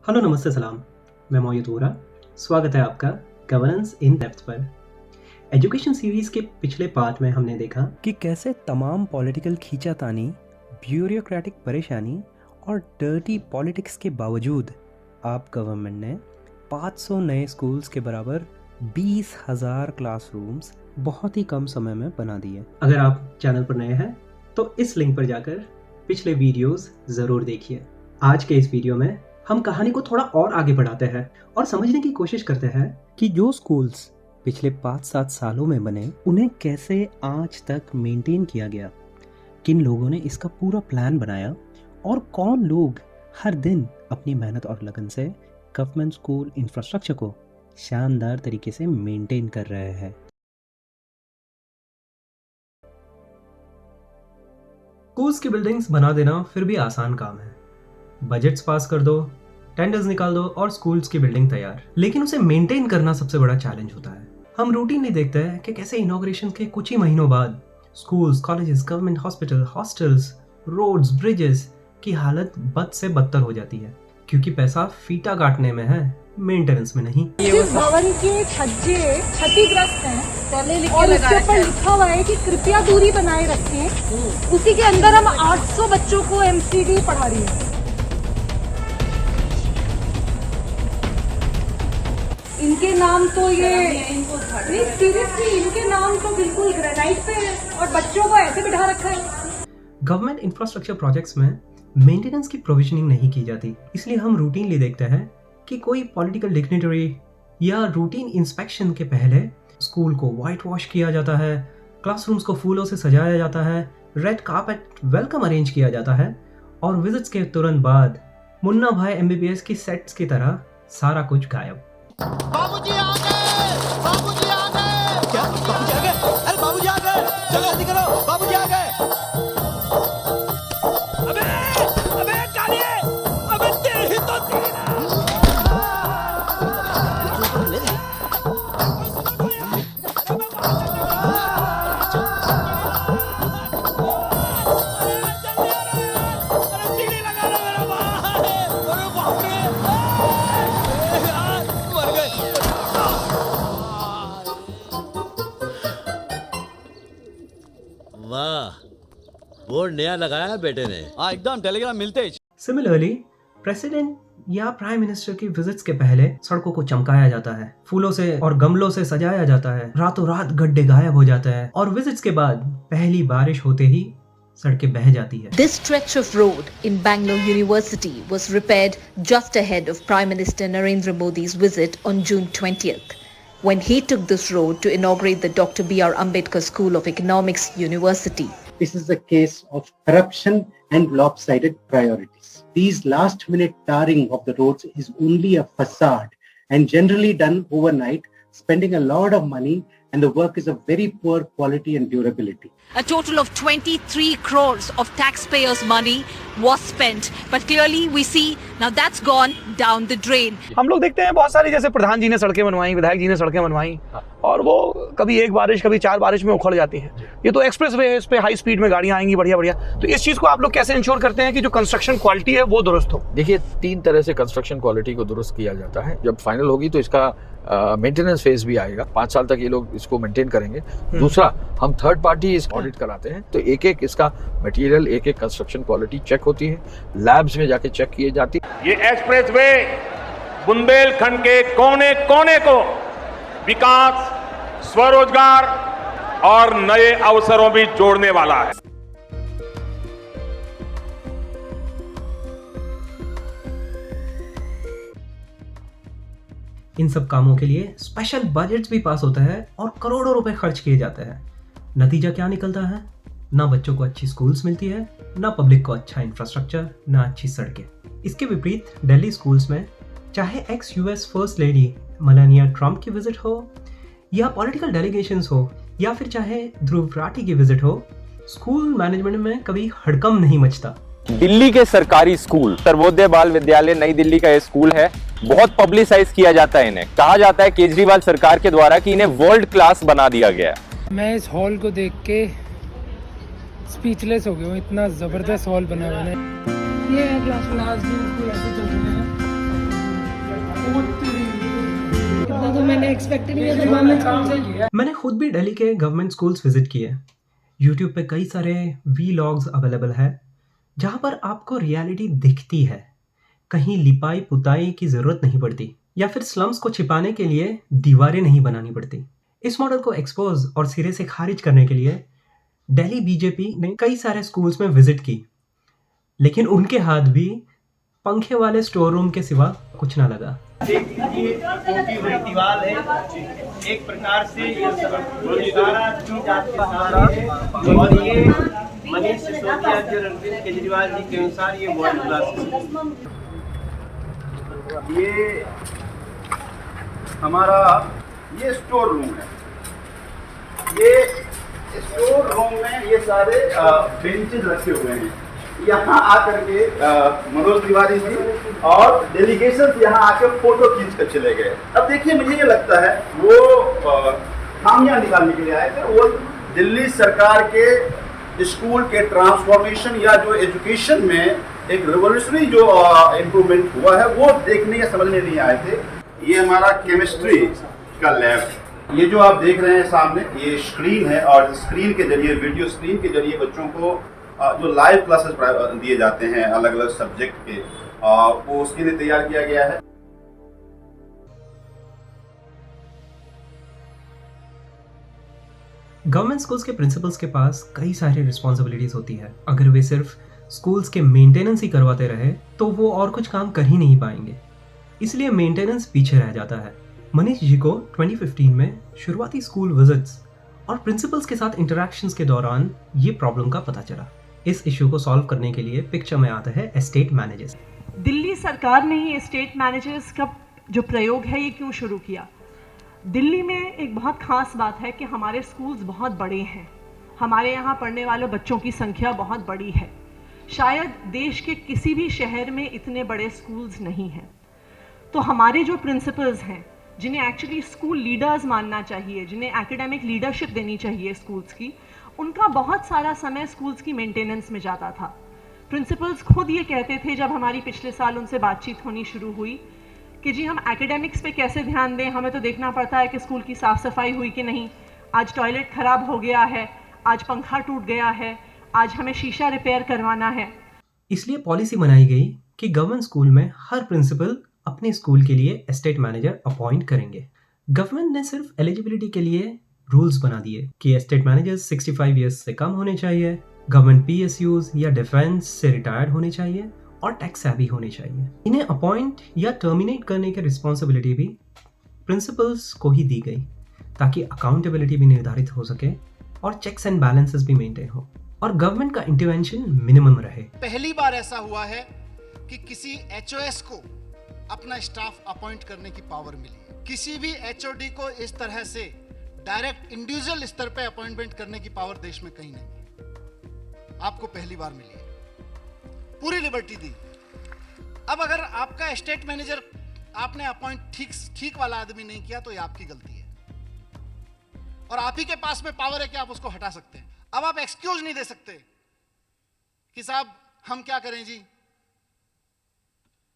Hello नमस्ते सलाम। मैं मोहित वोरा। स्वागत है आपका गवर्नेंस इन डेप्थ पर। एजुकेशन सीरीज के पिछले पार्ट में हमने देखा कि कैसे तमाम पॉलिटिकल खींचातानी, ब्यूरोक्रेटिक परेशानी और डर्टी पॉलिटिक्स के बावजूद आप गवर्नमेंट ने 500 नए स्कूल्स के बराबर 20,000 क्लासरूम्स बहुत ही कम समय में बना दिए। अगर आप चैनल पर नए हैं तो इस लिंक पर जाकर पिछले वीडियोस ज़रूर देखिए। आज के इस वीडियो में हम कहानी को थोड़ा और आगे बढ़ाते हैं और समझने की कोशिश करते हैं कि जो स्कूल्स पिछले 5-7 सालों में बने उन्हें कैसे आज तक मेंटेन किया गया, किन लोगों ने इसका पूरा प्लान बनाया और कौन लोग हर दिन अपनी मेहनत और लगन से गवर्नमेंट स्कूल इंफ्रास्ट्रक्चर को शानदार तरीके से मेंटेन कर रहे हैं। स्कूल्स की बिल्डिंग्स बना देना फिर भी आसान काम है। बजट्स पास कर दो, टेंडर्स निकाल दो और स्कूल्स की बिल्डिंग तैयार। लेकिन उसे मेंटेन करना सबसे बड़ा चैलेंज होता है। हम रूटीन नहीं देखते हैं कि कैसे इनॉग्रेशन के कुछ ही महीनों बाद schools, colleges, government hospital, hostels, roads, bridges की हालत बद से बदतर हो जाती है, क्योंकि पैसा फीता काटने में है, मेंटेनेंस में नहीं। जिस भवन के छज्जे क्षतिग्रस्त हैं और उसके ऊपर लिखा हुआ है कि कृपया दूरी बनाए रखें, उसी के अंदर हम 800 बच्चों को एमसीडी पढ़ा रही है। इनके नाम तो ये नहीं, सीरियसली इनके नाम तो बिल्कुल ग्रेनाइट पे है और बच्चों को ऐसे बिठा रखा है। गवर्नमेंट इंफ्रास्ट्रक्चर प्रोजेक्ट्स में मेंटेनेंस की प्रोविजनिंग नहीं की जाती, इसलिए हम रूटीनली देखते हैं कि कोई पॉलिटिकल डिग्निटरी या रूटीन इंस्पेक्शन के पहले स्कूल को वाइट वॉश किया जाता है, क्लासरूम्स को फूलों से सजाया जाता है, रेड कार्पेट वेलकम अरेंज किया जाता है और विजिट्स के तुरंत बाद मुन्ना भाई एमबीबीएस की सेट्स की तरह सारा कुछ गायब। बाबूजी आ गए! बाबूजी आ गए! क्या? बाबूजी आ गए? अरे बाबूजी आ गए! जल्दी करो! बाबूजी आ गए! अबे कालिए! अबे तेरी तो बोर्ड नया लगाया है बेटे ने। हाँ एकदम, टेलीग्राम मिलते ही। सिमिलरली प्रेसिडेंट या प्राइम मिनिस्टर की विजिट्स के पहले सड़कों को चमकाया जाता है, फूलों से और गमलों से सजाया जाता है, रातों रात गड्ढे गायब हो जाते हैं और विजिट्स के बाद पहली बारिश होते ही सड़कें बह जाती है। This stretch of road in Bangalore University was repaired just ahead of Prime Minister Narendra Modi's visit on June 20th, when he took this road to inaugurate the Dr. B.R. Ambedkar School of Economics University. This is a case of corruption and lopsided priorities. These last-minute tarring of the roads is only a facade and generally done overnight, spending a lot of money, and the work is of very poor quality and durability. A total of 23 crores of taxpayers' money was spent, but clearly we see now that's gone down the drain. हम लोग देखते हैं बहुत सारी, जैसे प्रधान जी ने सड़कें बनवाई, विधायक जी ने सड़कें बनवाई और वो कभी एक बारिश कभी 4 बारिश में उखड़ जाती हैं। ये तो एक्सप्रेस वे है, इस पे हाई स्पीड में गाड़ियां आएंगी बढ़िया बढ़िया। तो इस चीज को आप लोग कैसे इंश्योर करते हैं कि जो कंस्ट्रक्शन क्वालिटी है वो दुरुस्त हो? देखिए, 3 तरह से कंस्ट्रक्शन क्वालिटी को दुरुस्त किया जाता है। जब फाइनल होगी तो इसका मेंटेनेंस फेज भी आएगा, 5 साल तक ये लोग इसको मेंटेन करेंगे। दूसरा, हम थर्ड पार्टी इस ऑडिट कराते हैं, तो एक एक इसका मटेरियल, एक एक कंस्ट्रक्शन क्वालिटी चेक होती है, लैब्स में जाके चेक किए जाती है। ये एक्सप्रेसवे बुंदेलखंड के कोने कोने को विकास, स्वरोजगार और नए अवसरों भी जोड़ने वाला है। इन सब कामों के लिए स्पेशल बजट्स भी पास होता है और करोड़ों रुपए खर्च किए जाते हैं। नतीजा क्या निकलता है? ना बच्चों को अच्छी स्कूल्स मिलती है, ना पब्लिक को अच्छा इंफ्रास्ट्रक्चर, ना अच्छी सड़कें। इसके विपरीत दिल्ली स्कूल्स में चाहे x US first lady Melania Trump की विजिट हो या पॉलिटिकल डेलीगेशंस हो या फिर चाहे ध्रुव राठी की विजिट हो, स्कूल मैनेजमेंट में कभी हड़कंप नहीं मचता। दिल्ली के सरकारी स्कूल, सर्वोदय बाल विद्यालय नई दिल्ली का ये स्कूल है, बहुत पब्लिसाइज किया जाता है। इन्हें कहा जाता है केजरीवाल सरकार के द्वारा कि इन्हें वर्ल्ड क्लास बना दिया गया है। मैं इस हॉल को देख के स्पीचलेस हो गया हूँ, इतना जबरदस्त हॉल बना हुआ है। ये क्लास ऐसे चल रहे हैं। इतना तो मैंने एक्सपेक्ट नहीं किया था गवर्नमेंट स्कूल से। मैंने खुद भी दिल्ली के गवर्नमेंट स्कूल्स विजिट किए। यूट्यूब पे कई सारे वीलॉग्स अवेलेबल है जहाँ पर आपको रियलिटी दिखती है। कहीं लिपाई पुताई की ज़रूरत नहीं पड़ती या फिर स्लम्स को छिपाने के लिए दीवारें नहीं बनानी पड़ती। इस मॉडल को एक्सपोज और सिरे से खारिज करने के लिए दिल्ली बीजेपी ने कई सारे स्कूल्स में विजिट की, लेकिन उनके हाथ भी पंखे वाले स्टोर रूम के सिवा कुछ ना लगा। ये दीवार है, एक प्रकार से ये सारा चीज आपके सामने है और ये मनीष सिसोदिया जी और अरविंद केजरीवाल जी के अनुसार ये वर्ल्ड क्लास है। ये हमारा ये स्टोर रूम है। ये स्टोर रूम में ये सारे बेंचेस रखे हुए हैं। यहाँ आकर के मनोज तिवारी जी और डेलीगेशन यहाँ आकर फोटो खींच कर चले गए। अब देखिए, मुझे ये लगता है वो खामियां निकालने के लिए आए थे। वो दिल्ली सरकार के स्कूल के ट्रांसफॉर्मेशन या जो एजुकेशन में एक रिवोल्यूशनरी जो इम्प्रूवमेंट हुआ है वो देखने या समझने नहीं आए थे। ये हमारा केमिस्ट्री का लैब है। ये जो आप देख रहे हैं सामने, ये स्क्रीन है और स्क्रीन के जरिए, वीडियो स्क्रीन के जरिए बच्चों को जो लाइव क्लासेस दिए जाते हैं अलग अलग सब्जेक्ट के, वो उसके लिए तैयार किया गया है। गवर्नमेंट स्कूल्स के प्रिंसिपल्स के पास कई सारी रिस्पॉन्सिबिलिटीज होती है। अगर वे सिर्फ स्कूल्स के मेंटेनेंस ही करवाते रहे तो वो और कुछ काम कर ही नहीं पाएंगे, इसलिए मेंटेनेंस पीछे रह जाता है। मनीष जी को 2015 में शुरुआती स्कूल विजिट्स और प्रिंसिपल्स के साथ इंटरैक्शंस के दौरान ये प्रॉब्लम का पता चला। इस इशू को सॉल्व करने के लिए पिक्चर में आता है एस्टेट मैनेजर्स। दिल्ली सरकार ने ही एस्टेट मैनेजर्स का जो प्रयोग है ये क्यों शुरू किया? दिल्ली में एक बहुत खास बात है कि हमारे स्कूल्स बहुत बड़े हैं। हमारे यहाँ पढ़ने वाले बच्चों की संख्या बहुत बड़ी है। शायद देश के किसी भी शहर में इतने बड़े स्कूल्स नहीं हैं। तो हमारे जो प्रिंसिपल्स हैं, जिन्हें एक्चुअली स्कूल लीडर्स मानना चाहिए, जिन्हें एकेडमिक लीडरशिप देनी चाहिए स्कूल्स की, उनका बहुत सारा समय स्कूल्स की मेंटेनेंस में जाता था। प्रिंसिपल्स खुद ये कहते थे जब हमारी पिछले साल उनसे बातचीत होनी शुरू हुई कि जी हम एकेडमिक्स पे कैसे ध्यान दें, हमें तो देखना पड़ता है कि स्कूल की साफ़ सफाई हुई कि नहीं, आज टॉयलेट ख़राब हो गया है, आज पंखा टूट गया है, आज हमें शीशा रिपेयर करवाना है। इसलिए पॉलिसी बनाई गई कि गवर्नमेंट स्कूल में हर प्रिंसिपल अपने स्कूल के लिए एस्टेट मैनेजर अपॉइंट करेंगे। गवर्नमेंट ने सिर्फ एलिजिबिलिटी के लिए रूल्स बना दिए कि एस्टेट मैनेजर्स 65 ईयर्स से कम होने चाहिए, गवर्नमेंट पीएसयूज या डिफेंस से रिटायर्ड होने चाहिए और टैक्स सेवी होने चाहिए। इन्हें अपॉइंट या टर्मिनेट करने की रिस्पॉन्सिबिलिटी भी प्रिंसिपल्स को ही दी गई ताकि अकाउंटेबिलिटी भी निर्धारित हो सके और चेक्स एंड बैलेंसेस भी मेंटेन हो और गवर्नमेंट का इंटरवेंशन मिनिमम रहे। पहली बार ऐसा हुआ है कि किसी एचओएस को अपना स्टाफ अपॉइंट करने की पावर मिली है। किसी भी एचओडी को इस तरह से डायरेक्ट इंडिविजुअल स्तर पे अपॉइंटमेंट करने की पावर देश में कहीं नहीं है। आपको पहली बार मिली है, पूरी लिबर्टी दी। अब अगर आपका स्टेट मैनेजर आपने अपॉइंट ठीक वाला आदमी नहीं किया तो ये आपकी गलती है और आप ही के पास में पावर है कि आप उसको हटा सकते हैं। अब आप एक्सक्यूज नहीं दे सकते कि साहब हम क्या करें जी,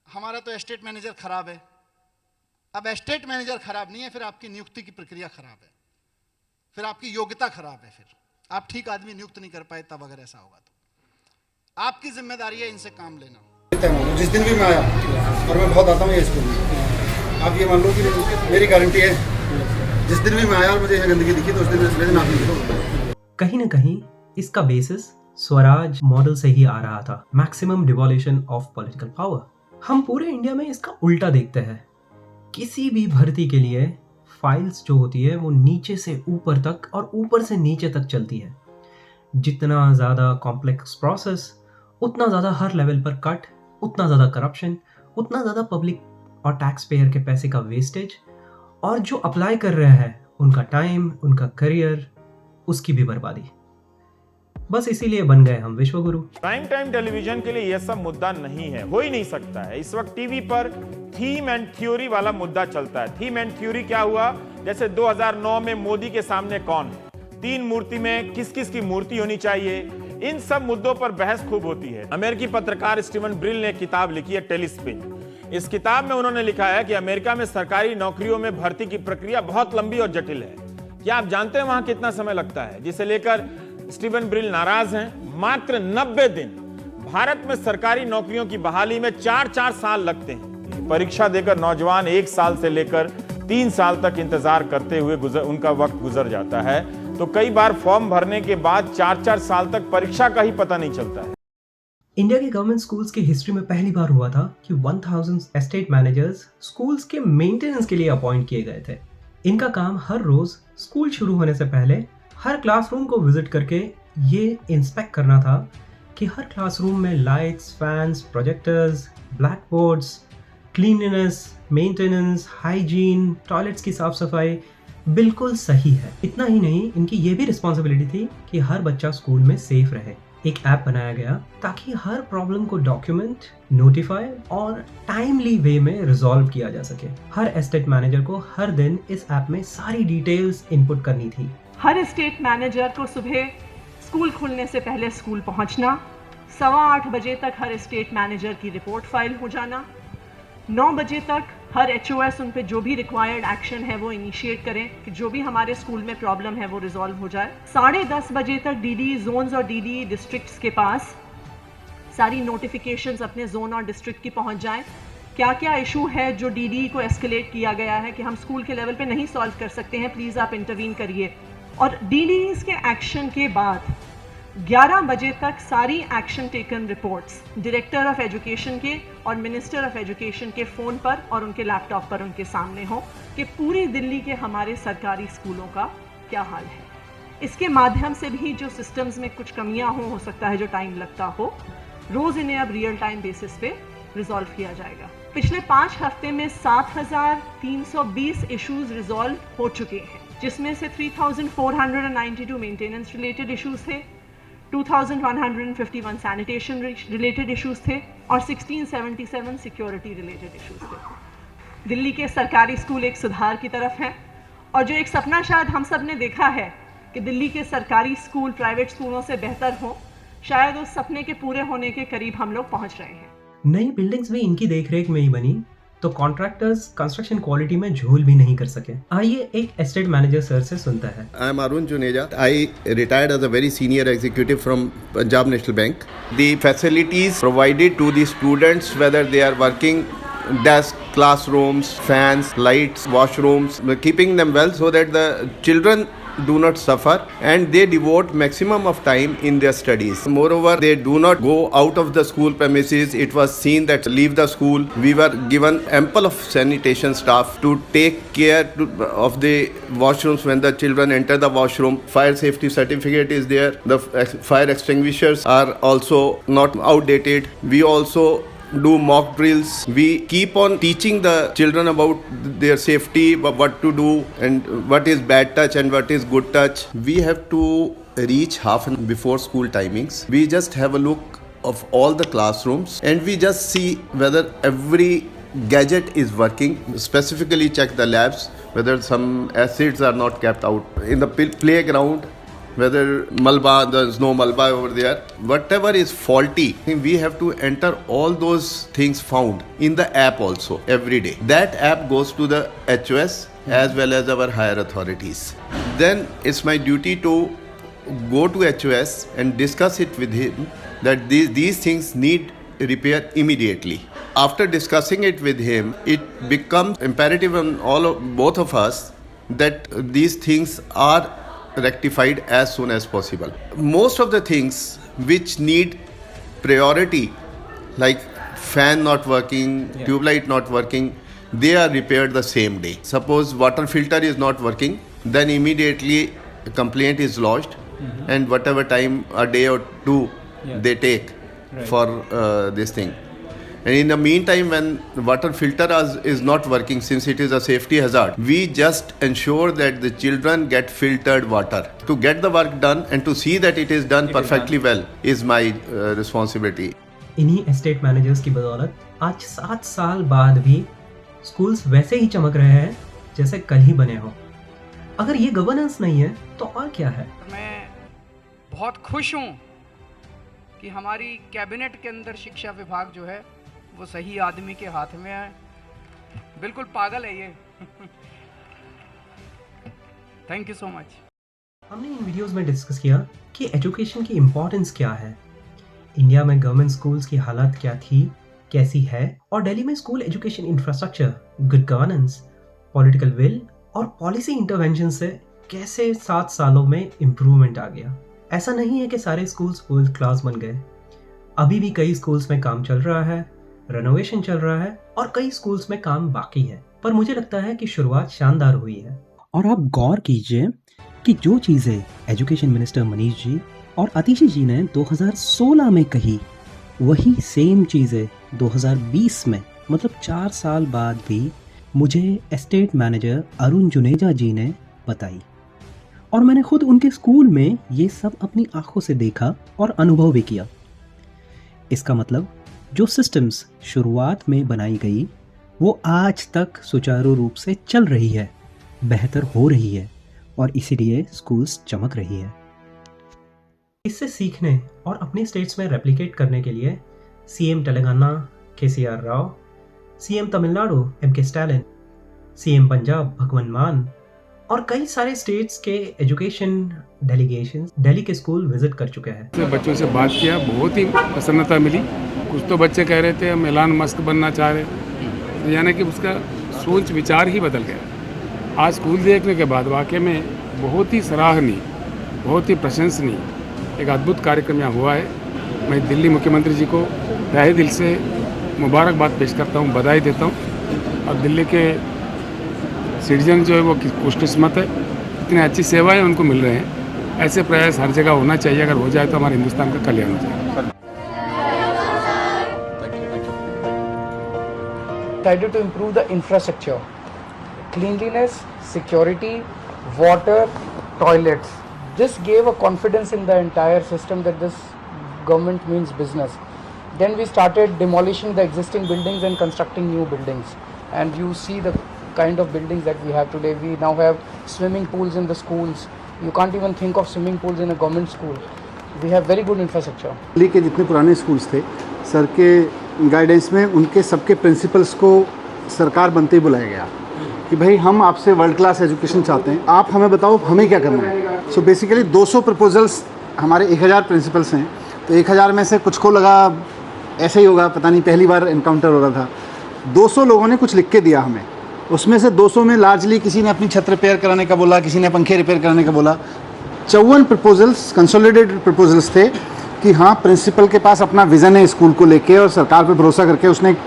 हमारा तो एस्टेट मैनेजर खराब है। अब एस्टेट मैनेजर खराब नहीं है, फिर आपकी नियुक्ति की प्रक्रिया खराब है, फिर आपकी योग्यता खराब है, फिर आप ठीक आदमी नियुक्त नहीं कर पाए। तब अगर ऐसा होगा तो आपकी जिम्मेदारी है इनसे काम लेना। जिस दिन भी मैं आया और मैं बहुत आता हूँ ये स्कूल में, आप ये मान लो कि मेरी गारंटी है, जिस दिन भी मैं आया और मुझे गंदगी दिखी तो उस दिन आप नहीं। कहीं ना कहीं इसका बेसिस स्वराज मॉडल से ही आ रहा था, मैक्सिमम डिवॉल्यूशन ऑफ पॉलिटिकल पावर। हम पूरे इंडिया में इसका उल्टा देखते हैं। किसी भी भर्ती के लिए फाइल्स जो होती है वो नीचे से ऊपर तक और ऊपर से नीचे तक चलती है। जितना ज़्यादा कॉम्प्लेक्स प्रोसेस, उतना ज़्यादा हर लेवल पर कट, उतना ज़्यादा करप्शन, उतना ज़्यादा पब्लिक और टैक्स पेयर के पैसे का वेस्टेज, और जो अप्लाई कर रहे हैं उनका टाइम, उनका करियर, उसकी भी बर्बादी। बस इसीलिए बन गए हम विश्वगुरु। प्राइम टाइम टेलीविजन के लिए यह सब मुद्दा नहीं है, हो ही नहीं सकता है। इस वक्त टीवी पर थीम एंड थ्योरी वाला मुद्दा चलता है। थीम एंड थ्योरी क्या हुआ? जैसे 2009 में मोदी के सामने कौन, 3 मूर्ति में किस किस की मूर्ति होनी चाहिए, इन सब मुद्दों पर बहस खूब होती है। अमेरिकी पत्रकार स्टीवन ब्रिल ने किताब लिखी है टेलीस्पिन। इस किताब में उन्होंने लिखा है कि अमेरिका में सरकारी नौकरियों में भर्ती की प्रक्रिया बहुत लंबी और जटिल है। क्या आप जानते हैं वहां कितना समय लगता है, जिसे लेकर स्टीवन ब्रिल नाराज हैं? मात्र 90 दिन। भारत में सरकारी नौकरियों की बहाली में 4-4 साल लगते हैं। परीक्षा देकर नौजवान 1 साल से लेकर 3 साल तक इंतजार करते हुए उनका वक्त गुजर जाता है। तो कई बार फॉर्म भरने के बाद 4-4 साल तक परीक्षा का ही पता नहीं चलता है। इंडिया के गवर्नमेंट स्कूल्स की हिस्ट्री में पहली बार हुआ था कि 1000 एस्टेट मैनेजर्स स्कूल्स के मेंटेनेंस के लिए अपॉइंट किए गए थे। इनका काम हर रोज स्कूल शुरू होने से पहले हर क्लासरूम को विजिट करके ये इंस्पेक्ट करना था कि हर क्लासरूम में lights, fans, projectors, blackboards, cleanness, maintenance, hygiene, toilets की साफ सफाई बिल्कुल सही है। इतना ही नहीं, इनकी ये भी रिस्पॉन्सिबिलिटी थी कि हर बच्चा स्कूल में सेफ रहे। एक ऐप बनाया गया ताकि हर प्रॉब्लम को डॉक्यूमेंट, नोटिफाई और टाइमली वे में रिजॉल्व किया जा सके। हर एस्टेट मैनेजर को हर दिन इस ऐप में सारी डिटेल्स इनपुट करनी थी। हर एस्टेट मैनेजर को सुबह स्कूल खुलने से पहले स्कूल पहुंचना, 8:15 बजे तक हर एस्टेट मैनेजर की रिपोर्ट फाइल हो जाना, 9 बजे तक हर HOS उन पे जो भी रिक्वायर्ड एक्शन है वो इनिशिएट करें कि जो भी हमारे स्कूल में प्रॉब्लम है वो रिजॉल्व हो जाए। 10:30 बजे तक DD जोन्स और DD डिस्ट्रिक्ट्स के पास सारी नोटिफिकेशंस अपने जोन और डिस्ट्रिक्ट की पहुंच जाएं। क्या क्या इशू है जो DD को एस्केलेट किया गया है कि हम स्कूल के लेवल पे नहीं सॉल्व कर सकते हैं, प्लीज़ आप इंटरवीन करिए। और DDs के एक्शन के बाद 11 बजे तक सारी action taken reports director of education के और मिनिस्टर ऑफ एजुकेशन के फ़ोन पर और उनके लैपटॉप पर उनके सामने हो कि पूरी दिल्ली के हमारे सरकारी स्कूलों का क्या हाल है। इसके माध्यम से भी जो सिस्टम्स में कुछ कमियां हो सकता है, जो टाइम लगता हो, रोज़ इन्हें अब रियल टाइम बेसिस पे रिजॉल्व किया जाएगा। पिछले 5 हफ्ते में 7320 इश्यूज रिजॉल्व हो चुके हैं, जिसमें से 3492 मेंटेनेंस रिलेटेड इश्यूज थे, 2151 सैनिटेशन रिलेटेड इश्यूज थे और 1677 सिक्योरिटी रिलेटेड इश्यूज थे। दिल्ली के सरकारी स्कूल एक सुधार की तरफ हैं और जो एक सपना शायद हम सब ने देखा है कि दिल्ली के सरकारी स्कूल प्राइवेट स्कूलों से बेहतर हो, शायद उस सपने के पूरे होने के करीब हम लोग पहुंच रहे हैं। नई बिल्डिंग्स भी इनकी देखरेख में ही बनी तो कॉन्ट्रैक्टर्स कंस्ट्रक्शन क्वालिटी में झोल भी नहीं कर सके। आइए एक एस्टेट मैनेजर सर से सुनता है। I am Arun Juneja. I retired as a very senior executive from Punjab National Bank. The facilities provided to the students, whether they are working desk, classrooms, fans, lights, washrooms, keeping them well so that the children do not suffer and they devote maximum of time in their studies. Moreover, they do not go out of the school premises. It was seen that leave the school, we were given ample of sanitation staff to take care of the washrooms when the children enter the washroom. Fire safety certificate is there. The fire extinguishers are also not outdated. We also do mock drills. We keep on teaching the children about their safety, what to do and what is bad touch and what is good touch. We have to reach half an hour before school timings. We just have a look of all the classrooms and we just see whether every gadget is working. Specifically check the labs, whether some acids are not kept out. In the playground, whether Malba, there's no Malba over there. Whatever is faulty, we have to enter all those things found in the app also every day. That app goes to the HOS as well as our higher authorities. Then it's my duty to go to HOS and discuss it with him that these things need repair immediately. After discussing it with him, it becomes imperative on both of us that these things are rectified as soon as possible. Most of the things which need priority, like fan not working, tube light not working, they are repaired the same day. Suppose water filter is not working, then immediately a complaint is lodged and whatever time, a day or two they take for this thing. And in the meantime, when water filter is not working, since it is a safety hazard, we just ensure that the children get filtered water. To get the work done and to see that it is done perfectly well is my responsibility. इन्हीं estate managers की बदौलत आज 7 साल बाद भी schools वैसे ही चमक रहे हैं जैसे कल ही बने हो। अगर ये गवर्नेंस नहीं है तो और क्या है? मैं बहुत खुश हूँ कि हमारी कैबिनेट के अंदर शिक्षा विभाग जो है वो सही आदमी के हाथ में है। बिल्कुल पागल है ये। Thank you so much. हमने इन वीडियोस में डिस्कस किया कि एजुकेशन की इम्पोर्टेंस क्या है, इंडिया में गवर्नमेंट स्कूल्स की हालत क्या थी, कैसी है, और दिल्ली में school education infrastructure, good governance, political will और पॉलिसी इंटरवेंशन से कैसे 7 सालों में इम्प्रूवमेंट आ गया। ऐसा नहीं है कि सारे स्कूल्स वर्ल्ड क्लास बन गए, अभी भी कई स्कूल्स में काम चल रहा है, रेनोवेशन चल रहा है और कई स्कूल्स में काम बाकी है, पर मुझे लगता है कि शुरुआत शानदार हुई है। और आप गौर कीजिए कि जो चीज़ें एजुकेशन मिनिस्टर मनीष जी और अतिशी जी ने 2016 में कही, वही सेम चीज़ें 2020 में, मतलब 4 साल बाद भी मुझे एस्टेट मैनेजर अरुण जुनेजा जी ने बताई, और मैंने खुद उनके स्कूल में ये सब अपनी आंखों से देखा और अनुभव भी किया। इसका मतलब जो सिस्टम्स शुरुआत में बनाई गई वो आज तक सुचारू रूप से चल रही है, बेहतर हो रही है और इसीलिए स्कूल्स चमक रही है। इससे सीखने और अपने स्टेट्स में रेप्लिकेट करने के लिए CM Telangana KCR Rao, CM Tamil Nadu MK Stalin, CM Punjab Bhagwant Mann और कई सारे स्टेट्स के एजुकेशन डेलीगेशंस दिल्ली के स्कूल विजिट कर चुके हैं। बच्चों से बात किया, बहुत ही प्रसन्नता मिली। कुछ तो बच्चे कह रहे थे हम एलान मस्क बनना चाह रहे, तो यानी कि उसका सोच विचार ही बदल गया। आज स्कूल देखने के बाद वाकई में बहुत ही सराहनीय, बहुत ही प्रशंसनीय एक अद्भुत कार्यक्रम यहाँ हुआ है। मैं दिल्ली मुख्यमंत्री जी को तहे दिल से मुबारकबाद पेश करता हूँ, बधाई देता हूँ। और दिल्ली के सिटीजन जो है वो खुशकिस्मत है, इतनी अच्छी सेवाएं उनको मिल रहे हैं। ऐसे प्रयास हर जगह होना चाहिए, अगर हो जाए तो हमारे हिंदुस्तान का कल्याण हो जाए। Decided to improve the infrastructure, cleanliness, security, water, toilets. This gave a confidence in the entire system that this government means business. Then we started demolishing the existing buildings and constructing new buildings. And you see the kind of buildings that we have today. We now have swimming pools in the schools. You can't even think of swimming pools in a government school. We have very good infrastructure. Delhi के जितने पुराने schools थे, sir के guidance में उनके सबके principles को सरकार बनते ही बुलाया गया कि भाई हम आपसे वर्ल्ड क्लास एजुकेशन चाहते हैं, आप हमें बताओ हमें क्या करना है। सो बेसिकली 200 प्रपोजल्स, हमारे 1000 प्रिंसिपल्स हैं, तो 1000 में से कुछ को लगा ऐसे ही होगा, पता नहीं पहली बार इनकाउंटर हो रहा था। 200 लोगों ने कुछ लिख के दिया हमें, उसमें से 200 में लार्जली किसी ने अपनी छत रिपेयर कराने का बोला, किसी ने पंखे रिपेयर कराने का बोला। 54 प्रपोजल्स कंसोलिडेटेड प्रपोजल्स थे कि हाँ प्रिंसिपल के पास अपना विज़न है स्कूल को लेके और सरकार पे भरोसा करके उसने एक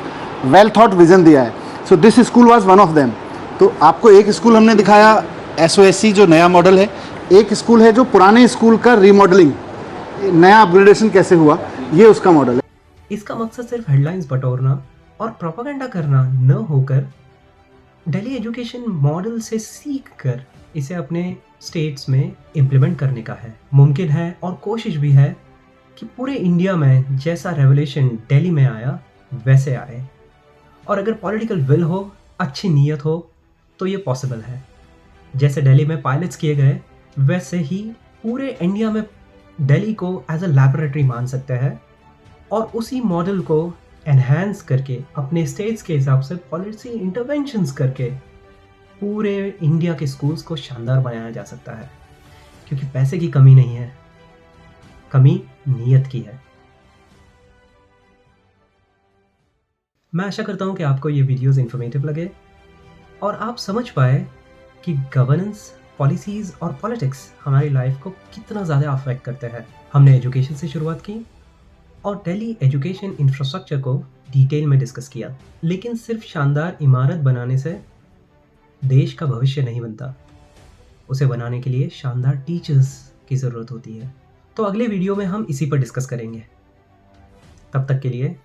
वेल थॉट विज़न दिया है। So this school was one of them. तो आपको एक स्कूल हमने दिखाया SOSC जो नया मॉडल है, एक स्कूल है जो पुराने स्कूल का रीमॉडलिंग, नया अपग्रेडेशन कैसे हुआ, ये उसका मॉडल है। इसका मकसद सिर्फ हेडलाइंस बटोरना और प्रोपेगेंडा करना न होकर दिल्ली एजुकेशन मॉडल से सीख कर इसे अपने स्टेट्स में इम्प्लीमेंट करने का है। मुमकिन है और कोशिश भी है कि पूरे इंडिया में जैसा रेवोल्यूशन दिल्ली में आया वैसे आए, और अगर पॉलिटिकल विल हो, अच्छी नीयत हो तो ये पॉसिबल है। जैसे दिल्ली में पायलट्स किए गए, वैसे ही पूरे इंडिया में दिल्ली को एज अ लैबोरेटरी मान सकते हैं और उसी मॉडल को एनहांस करके अपने स्टेट्स के हिसाब से पॉलिसी इंटरवेंशंस करके पूरे इंडिया के स्कूल्स को शानदार बनाया जा सकता है। क्योंकि पैसे की कमी नहीं है, कमी नीयत की है। मैं आशा करता हूं कि आपको ये वीडियोस इंफॉर्मेटिव लगे और आप समझ पाए कि गवर्नेंस, पॉलिसीज़ और पॉलिटिक्स हमारी लाइफ को कितना ज़्यादा अफेक्ट करते हैं। हमने एजुकेशन से शुरुआत की और दिल्ली एजुकेशन इंफ्रास्ट्रक्चर को डिटेल में डिस्कस किया, लेकिन सिर्फ शानदार इमारत बनाने से देश का भविष्य नहीं बनता। उसे बनाने के लिए शानदार टीचर्स की ज़रूरत होती है। तो अगले वीडियो में हम इसी पर डिस्कस करेंगे। तब तक के लिए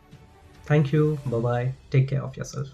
thank you, bye bye, take care of yourself.